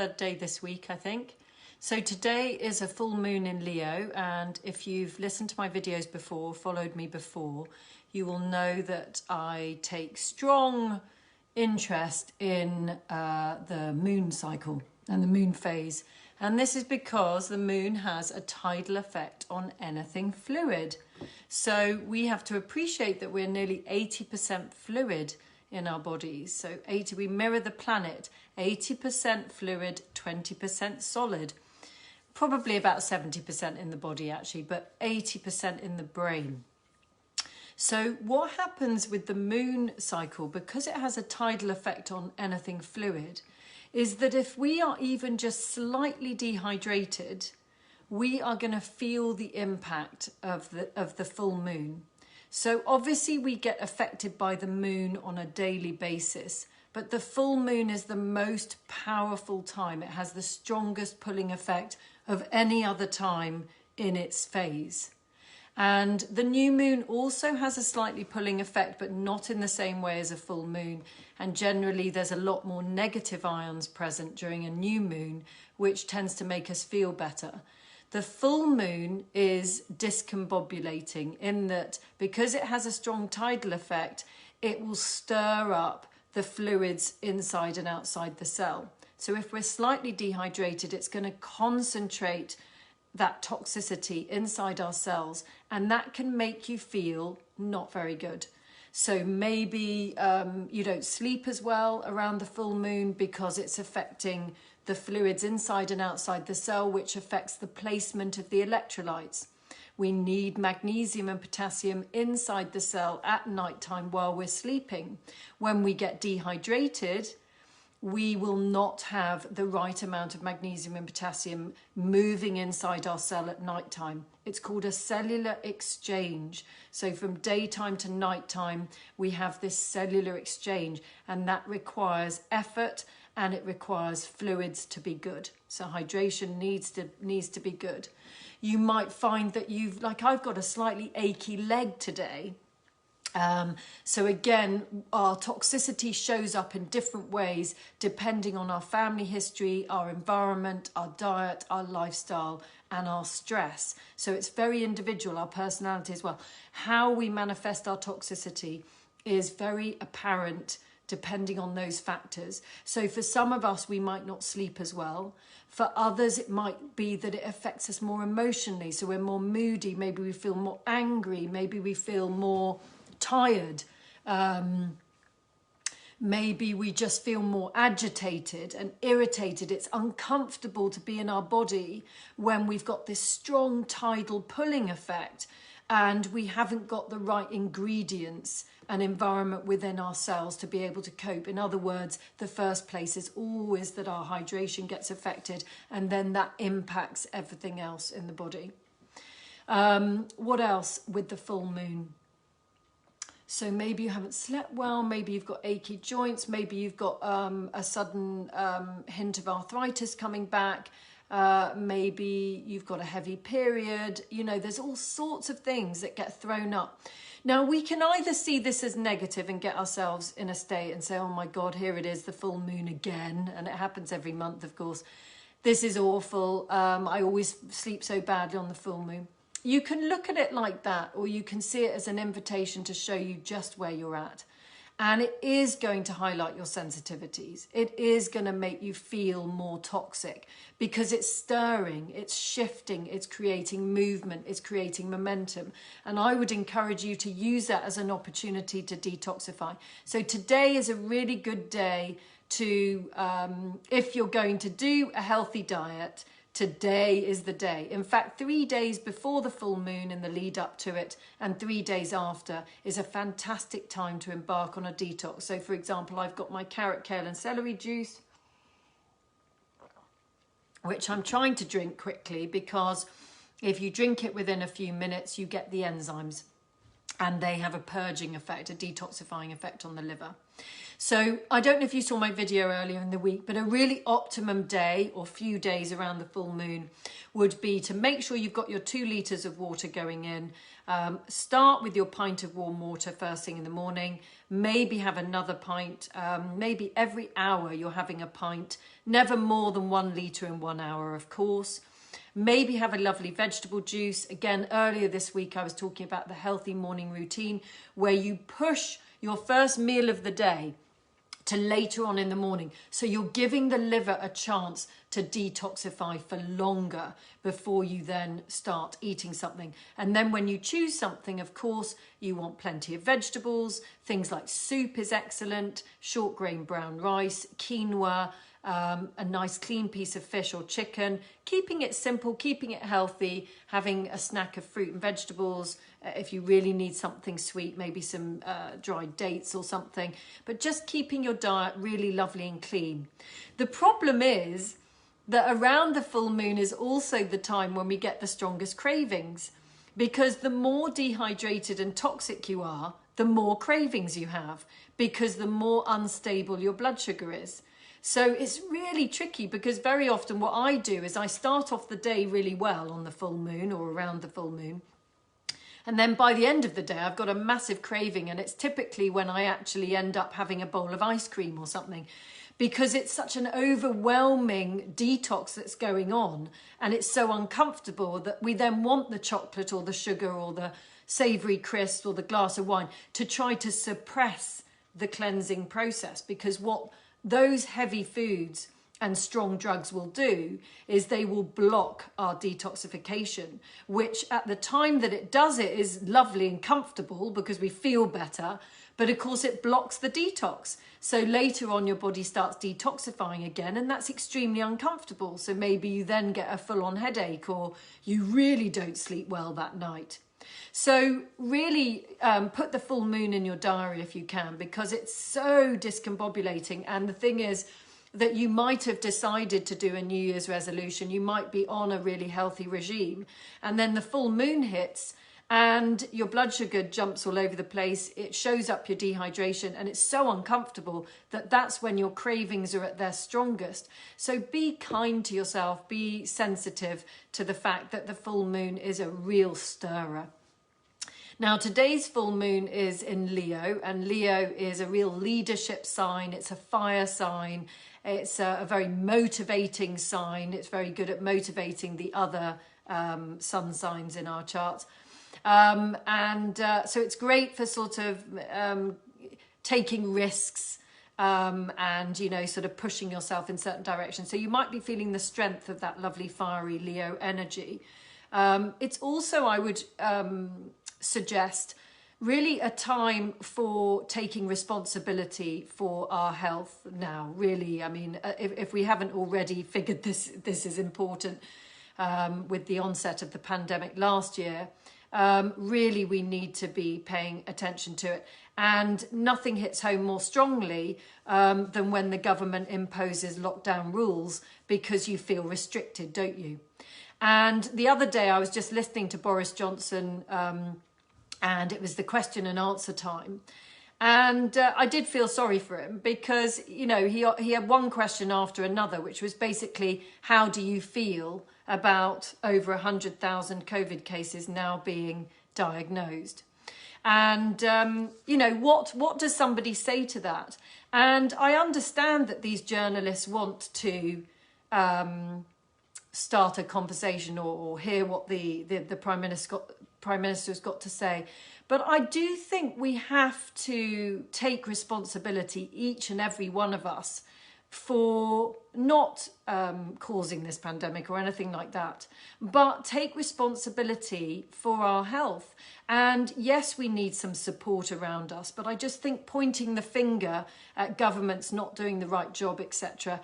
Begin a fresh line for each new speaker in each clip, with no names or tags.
Third day this week, I think. So today is a full moon in Leo, and if you've listened to my videos before, followed me before, you will know that I take strong interest in the moon cycle and the moon phase. And this is because the moon has a tidal effect on anything fluid. So we have to appreciate that we're nearly 80% fluid in our bodies. So we mirror the planet, 80% fluid, 20% solid. Probably about 70% in the body actually, but 80% in the brain. So what happens with the moon cycle, because it has a tidal effect on anything fluid, is that if we are even just slightly dehydrated, we are going to feel the impact of the full moon. So obviously we get affected by the moon on a daily basis, but the full moon is the most powerful time. It has the strongest pulling effect of any other time in its phase. And the new moon also has a slightly pulling effect, but not in the same way as a full moon. And generally there's a lot more negative ions present during a new moon, which tends to make us feel better. The full moon is discombobulating in that because it has a strong tidal effect, it will stir up the fluids inside and outside the cell. So if we're slightly dehydrated, it's going to concentrate that toxicity inside our cells, and that can make you feel not very good. So maybe you don't sleep as well around the full moon because it's affecting the fluids inside and outside the cell, which affects the placement of the electrolytes. We need magnesium and potassium inside the cell at nighttime while we're sleeping. When we get dehydrated, we will not have the right amount of magnesium and potassium moving inside our cell at nighttime. It's called a cellular exchange. So from daytime to nighttime, we have this cellular exchange, and that requires effort and it requires fluids to be good. So hydration needs to be good. You might find that I've got a slightly achy leg today. So again, our toxicity shows up in different ways depending on our family history, our environment, our diet, our lifestyle, and our stress. So it's very individual, our personality as well. How we manifest our toxicity is very apparent depending on those factors. So for some of us, we might not sleep as well. For others, it might be that it affects us more emotionally. So we're more moody, maybe we feel more angry, maybe we feel more tired, maybe we just feel more agitated and irritated. It's uncomfortable to be in our body when we've got this strong tidal pulling effect and we haven't got the right ingredients and environment within our cells to be able to cope. In other words, the first place is always that our hydration gets affected, and then that impacts everything else in the body. What else with the full moon? So maybe you haven't slept well, maybe you've got achy joints, maybe you've got a sudden hint of arthritis coming back, maybe you've got a heavy period. You know, there's all sorts of things that get thrown up. Now, we can either see this as negative and get ourselves in a state and say, oh my God, here it is, the full moon again. And it happens every month, of course. This is awful. I always sleep so badly on the full moon. You can look at it like that, or you can see it as an invitation to show you just where you're at. And it is going to highlight your sensitivities. It is going to make you feel more toxic because it's stirring, it's shifting, it's creating movement, it's creating momentum. And I would encourage you to use that as an opportunity to detoxify. So today is a really good day to, if you're going to do a healthy diet, today is the day. In fact, 3 days before the full moon and the lead up to it and 3 days after is a fantastic time to embark on a detox. So for example, I've got my carrot, kale and celery juice, which I'm trying to drink quickly because if you drink it within a few minutes, you get the enzymes. and they have a purging effect, a detoxifying effect on the liver. So I don't know if you saw my video earlier in the week, but a really optimum day or few days around the full moon would be to make sure you've got your 2 litres of water going in. Start with your pint of warm water first thing in the morning. Maybe have another pint. Maybe every hour you're having a pint. Never more than 1 litre in 1 hour, of course. Maybe have a lovely vegetable juice. Again, earlier this week I was talking about the healthy morning routine where you push your first meal of the day to later on in the morning. So you're giving the liver a chance to detoxify for longer before you then start eating something. And then when you choose something, of course, you want plenty of vegetables. Things like soup is excellent, short grain brown rice, quinoa, a nice clean piece of fish or chicken, keeping it simple, keeping it healthy, having a snack of fruit and vegetables. If you really need something sweet, maybe some dried dates or something, but just keeping your diet really lovely and clean. The problem is that around the full moon is also the time when we get the strongest cravings, because the more dehydrated and toxic you are, the more cravings you have, because the more unstable your blood sugar is. So it's really tricky, because very often what I do is I start off the day really well on the full moon or around the full moon. And then by the end of the day, I've got a massive craving, and it's typically when I actually end up having a bowl of ice cream or something, because it's such an overwhelming detox that's going on, and it's so uncomfortable that we then want the chocolate or the sugar or the savoury crisp or the glass of wine to try to suppress the cleansing process, because what those heavy foods and strong drugs will do is they will block our detoxification, which at the time that it does it is lovely and comfortable because we feel better, but of course it blocks the detox. So later on your body starts detoxifying again, and that's extremely uncomfortable. So maybe you then get a full-on headache, or you really don't sleep well that night. So really put the full moon in your diary if you can, because it's so discombobulating. And the thing is that you might have decided to do a New Year's resolution. You might be on a really healthy regime, and then the full moon hits and your blood sugar jumps all over the place. It shows up your dehydration, and it's so uncomfortable that that's when your cravings are at their strongest. So be kind to yourself, be sensitive to the fact that the full moon is a real stirrer. Now, today's full moon is in Leo, and Leo is a real leadership sign. It's a fire sign. It's a very motivating sign. It's very good at motivating the other sun signs in our charts. So it's great for sort of taking risks and, you know, sort of pushing yourself in certain directions. So you might be feeling the strength of that lovely fiery Leo energy. It's also, I would suggest, really a time for taking responsibility for our health now, really. I mean, if we haven't already figured this is important with the onset of the pandemic last year, really we need to be paying attention to it. And nothing hits home more strongly than when the government imposes lockdown rules because you feel restricted, don't you? And the other day I was just listening to Boris Johnson, and it was the question and answer time. And I did feel sorry for him because, you know, he had one question after another, which was basically, how do you feel about over 100,000 COVID cases now being diagnosed? And, you know, what does somebody say to that? And I understand that these journalists want to start a conversation or hear what the Prime Minister's got to say. But I do think we have to take responsibility, each and every one of us, for not causing this pandemic or anything like that, but take responsibility for our health. And yes, we need some support around us, but I just think pointing the finger at governments not doing the right job, etc.,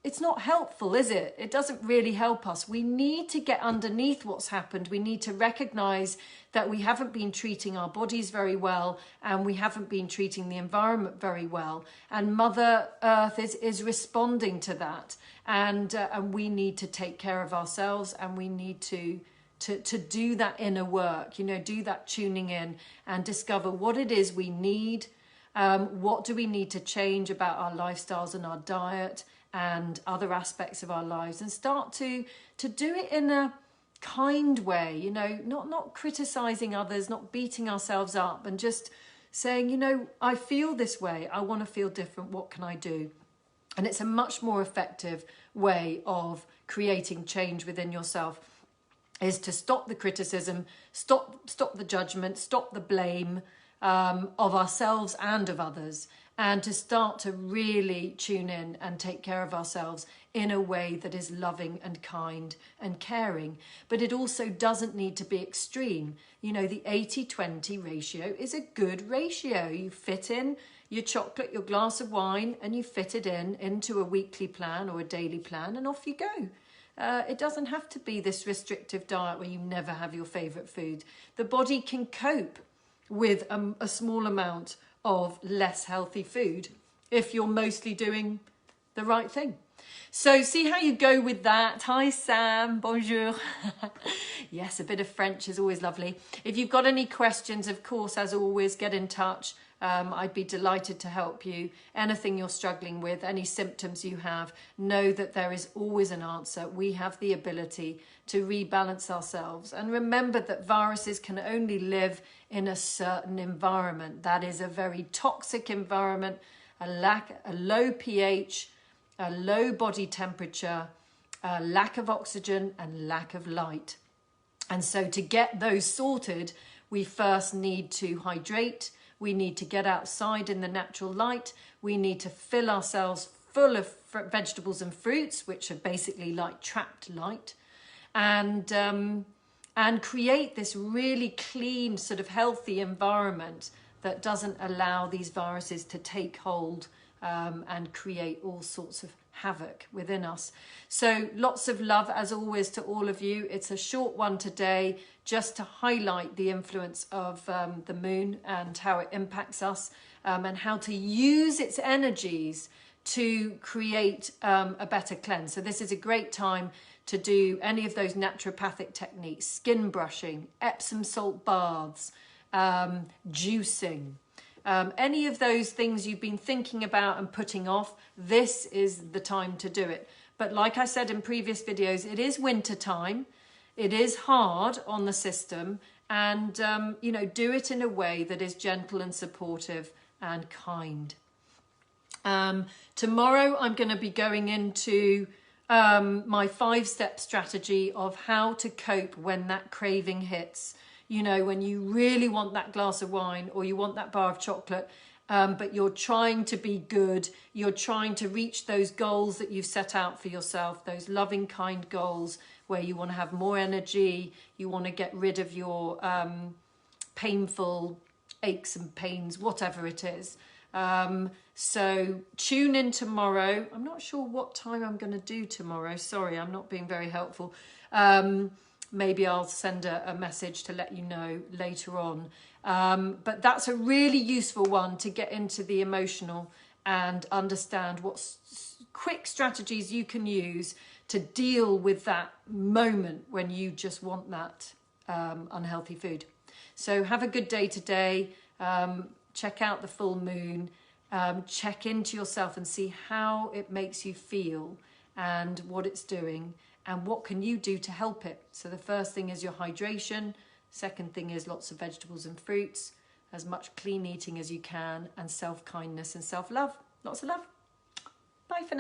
it's not helpful, is it? It doesn't really help us. We need to get underneath what's happened. We need to recognise that we haven't been treating our bodies very well, and we haven't been treating the environment very well. And Mother Earth is responding to that. And we need to take care of ourselves, and we need to to do that inner work, you know, do that tuning in and discover what it is we need. What do we need to change about our lifestyles and our diet and other aspects of our lives, and start to do it in a kind way, you know, not criticizing others, not beating ourselves up, and just saying, you know, I feel this way, I want to feel different, what can I do? And it's a much more effective way of creating change within yourself, is to stop the criticism, stop the judgment, stop the blame of ourselves and of others, and to start to really tune in and take care of ourselves in a way that is loving and kind and caring. But it also doesn't need to be extreme. You know, the 80-20 ratio is a good ratio. You fit in your chocolate, your glass of wine, and you fit it into a weekly plan or a daily plan, and off you go. It doesn't have to be this restrictive diet where you never have your favourite food. The body can cope with a small amount of less healthy food if you're mostly doing the right thing. So see how you go with that. Hi Sam, bonjour. Yes, a bit of French is always lovely. If you've got any questions, of course, as always, get in touch. I'd be delighted to help you. Anything you're struggling with, any symptoms you have, know that there is always an answer. We have the ability to rebalance ourselves. And remember that viruses can only live in a certain environment. That is a very toxic environment, a low pH, a low body temperature, a lack of oxygen and lack of light. And so to get those sorted, we first need to hydrate. We need to get outside in the natural light. We need to fill ourselves full of vegetables and fruits, which are basically like trapped light, and create this really clean, sort of healthy environment that doesn't allow these viruses to take hold and create all sorts of havoc within us. So lots of love as always to all of you. It's a short one today just to highlight the influence of the moon and how it impacts us, and how to use its energies to create a better cleanse. So this is a great time to do any of those naturopathic techniques: skin brushing, Epsom salt baths, juicing, any of those things you've been thinking about and putting off. This is the time to do it. But like I said in previous videos, it is winter time. It is hard on the system, and you know, do it in a way that is gentle and supportive and kind. Tomorrow I'm going to be going into my 5-step strategy of how to cope when that craving hits. You know, when you really want that glass of wine or you want that bar of chocolate, but you're trying to be good, you're trying to reach those goals that you've set out for yourself, those loving, kind goals where you want to have more energy, you want to get rid of your painful aches and pains, whatever it is. So tune in tomorrow. I'm not sure what time I'm going to do tomorrow. Sorry, I'm not being very helpful. Maybe I'll send a message to let you know later on. But that's a really useful one to get into the emotional and understand what quick strategies you can use to deal with that moment when you just want that unhealthy food. So have a good day today. Check out the full moon. Check into yourself and see how it makes you feel and what it's doing. And what can you do to help it? So the first thing is your hydration. Second thing is lots of vegetables and fruits, as much clean eating as you can, and self-kindness and self-love. Lots of love. Bye for now.